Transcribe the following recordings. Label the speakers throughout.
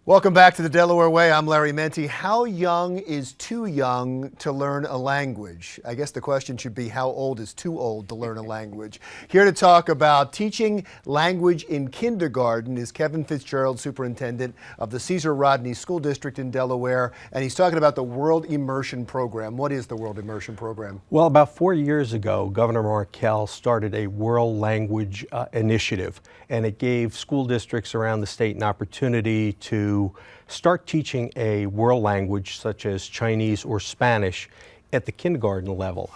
Speaker 1: Welcome back to the Delaware Way. I'm Larry Menti. How young is too young to learn a language? I guess the question should be, how old is too old to learn a language? Here to talk about teaching language in kindergarten is Kevin Fitzgerald, superintendent of the Cesar Rodney School District in Delaware, and he's talking about the World Immersion Program. What is the World Immersion Program?
Speaker 2: Well, about 4 years ago, Governor Markell started a world language initiative, and it gave school districts around the state an opportunity to start teaching a world language such as Chinese or Spanish at the kindergarten level.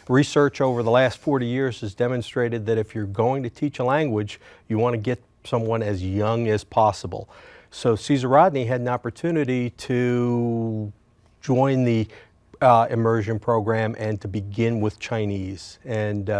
Speaker 2: Research over the last 40 years has demonstrated that if you're going to teach a language, you want to get someone as young as possible. So Cesar Rodney had an opportunity to join the immersion program and to begin with Chinese. And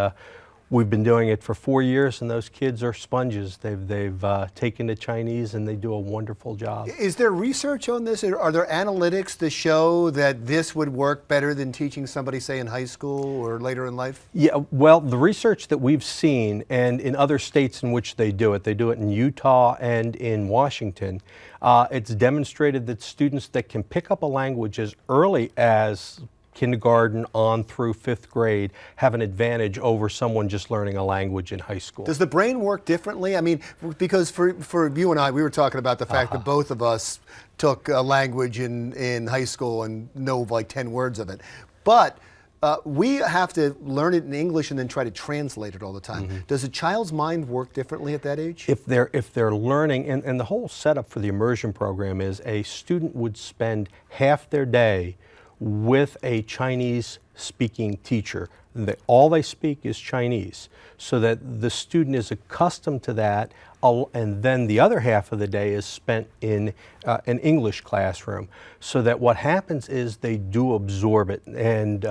Speaker 2: we've been doing it for 4 years, and those kids are sponges. They've taken to Chinese, and they do a wonderful job.
Speaker 1: Is there research on this? Are there analytics to show that this would work better than teaching somebody, say, in high school or later in life?
Speaker 2: Yeah, well, the research that we've seen, and in other states in which they do it in Utah and in Washington, it's demonstrated that students that can pick up a language as early as kindergarten on through 5th grade have an advantage over someone just learning a language in high school.
Speaker 1: Does the brain work differently? I mean, because for you and I, we were talking about the fact that both of us took a language in high school and know like 10 words of it. But we have to learn it in English and then try to translate it all the time. Mm-hmm. Does a child's mind work differently at that age?
Speaker 2: If they're learning, and the whole setup for the immersion program is a student would spend half their day with a Chinese-speaking teacher. All they speak is Chinese, so that the student is accustomed to that, and then the other half of the day is spent in an English classroom, so that what happens is they do absorb it, and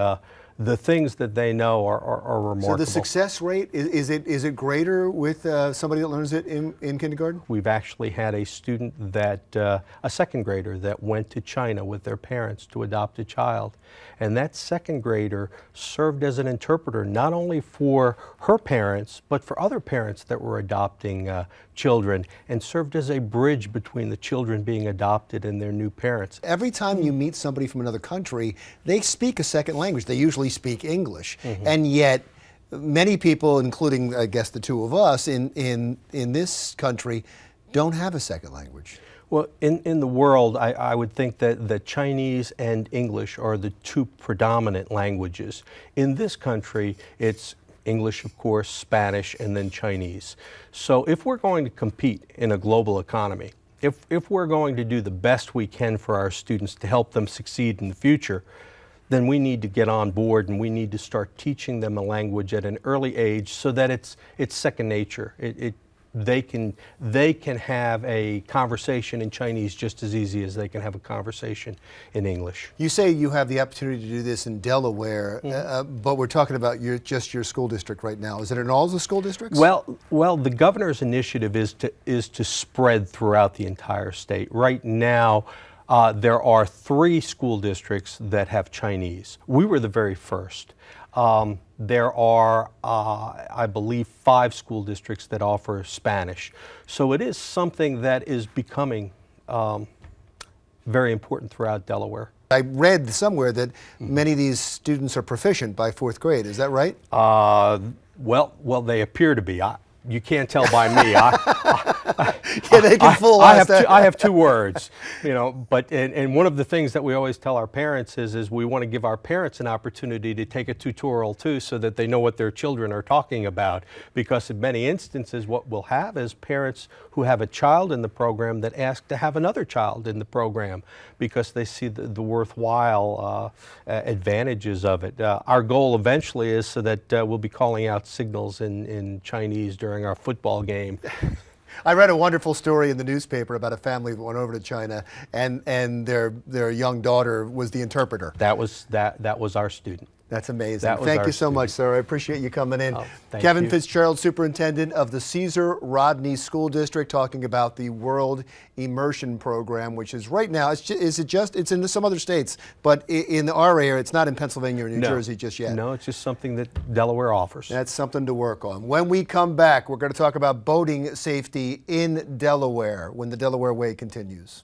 Speaker 2: the things that they know are remarkable.
Speaker 1: So the success rate, is it greater with somebody that learns it in kindergarten?
Speaker 2: We've actually had a student that, a second grader that went to China with their parents to adopt a child. And that second grader served as an interpreter not only for her parents, but for other parents that were adopting children, and served as a bridge between the children being adopted and their new parents.
Speaker 1: Every time you meet somebody from another country, they speak a second language. They usually speak English. Mm-hmm. And yet many people, including I guess the two of us in this country, don't have a second language.
Speaker 2: Well, in the world, I would think that the Chinese and English are the two predominant languages. In this country, it's English, of course, Spanish, and then Chinese. So if we're going to compete in a global economy, if we're going to do the best we can for our students to help them succeed in the future, then we need to get on board, and we need to start teaching them a language at an early age so that it's second nature. They can have a conversation in Chinese just as easy as they can have a conversation in English.
Speaker 1: You say you have the opportunity to do this in Delaware, but we're talking about just your school district right now. Is it in all the school districts?
Speaker 2: Well, the governor's initiative is to spread throughout the entire state. Right now, there are 3 school districts that have Chinese. We were the very first. There are, I believe, 5 school districts that offer Spanish. So it is something that is becoming very important throughout Delaware.
Speaker 1: I read somewhere that many of these students are proficient by 4th grade. Is that right?
Speaker 2: Well, they appear to be. You can't tell by me.
Speaker 1: Yeah, they can fool us.
Speaker 2: I have 2 words, you know. But and one of the things that we always tell our parents is we want to give our parents an opportunity to take a tutorial too, so that they know what their children are talking about. Because in many instances, what we'll have is parents who have a child in the program that ask to have another child in the program because they see the worthwhile advantages of it. Our goal eventually is so that we'll be calling out signals in Chinese during our football game.
Speaker 1: I read a wonderful story in the newspaper about a family that went over to China, and their young daughter was the interpreter.
Speaker 2: That was our student.
Speaker 1: That's amazing.
Speaker 2: That was
Speaker 1: Thank
Speaker 2: our
Speaker 1: you so
Speaker 2: student.
Speaker 1: much, sir. I appreciate you coming in.
Speaker 2: Oh, thank
Speaker 1: Kevin
Speaker 2: you.
Speaker 1: Fitzgerald, Superintendent of the Caesar Rodney School District, talking about the World Immersion Program, which is right now, it's in some other states, but in our area, it's not in Pennsylvania or New Jersey just yet.
Speaker 2: No, it's just something that Delaware offers.
Speaker 1: That's something to work on. When we come back, we're going to talk about boating safety in Delaware when the Delaware Way continues.